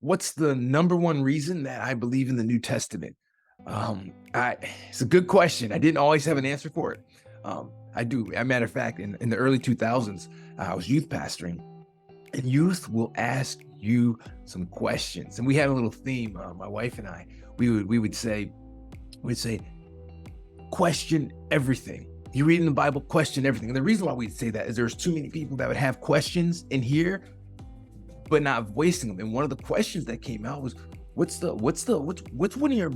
What's the number one reason that I believe in the New Testament? It's a good question. I didn't always have an answer for it. I do. As a matter of fact, in the early 2000s, I was youth pastoring, and youth will ask you some questions. And we had a little theme. My wife and I, we would say, we'd say, question everything. You read in the Bible, question everything. And the reason why we'd say that is there's too many people that would have questions in here but not voicing them. And one of the questions that came out was, what's one of your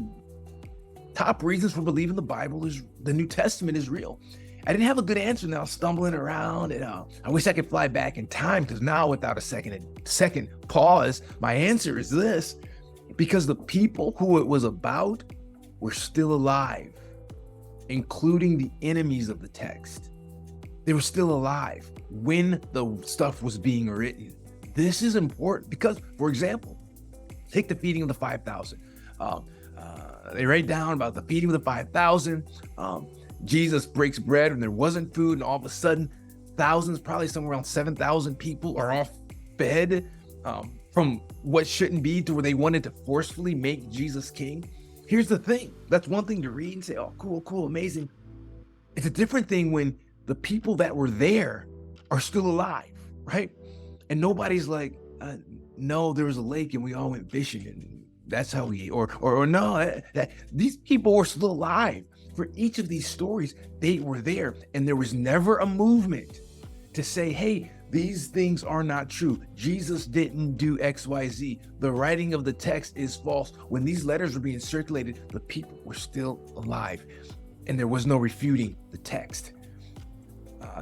top reasons for believing the Bible is the New Testament is real? I didn't have a good answer. Now stumbling around, and I wish I could fly back in time, because now without a second pause, my answer is this: because the people who it was about were still alive, including the enemies of the text. They were still alive when the stuff was being written. This is important because, for example, take the feeding of the 5,000. They write down about the feeding of the 5,000. Jesus breaks bread when there wasn't food, and all of a sudden, thousands, probably somewhere around 7,000 people are all fed from what shouldn't be to where they wanted to forcefully make Jesus king. Here's the thing. That's one thing to read and say, oh, cool, amazing. It's a different thing when the people that were there are still alive, right? And nobody's like, no, there was a lake and we all went fishing and that's how we ate. Or no, these people were still alive. For each of these stories, they were there, and there was never a movement to say, hey, these things are not true. Jesus didn't do X, Y, Z. The writing of the text is false. When these letters were being circulated, the people were still alive, and there was no refuting the text.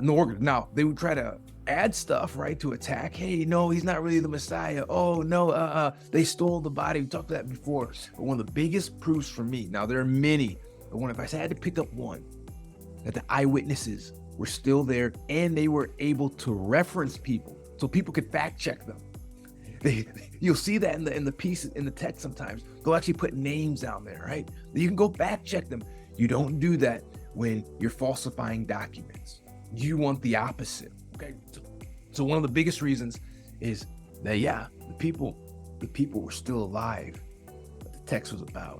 Now, they would try to add stuff, right, to attack. Hey, no, he's not really the Messiah. Oh, no, they stole the body. We talked about that before. But one of the biggest proofs for me, now there are many, but if I had to pick up one, that the eyewitnesses were still there and they were able to reference people so people could fact check them. You'll see that in the piece in the text sometimes. They'll actually put names down there, right? You can go fact check them. You don't do that when you're falsifying documents. You want the opposite. Okay. So one of the biggest reasons is that, yeah, the people were still alive, but the text was about.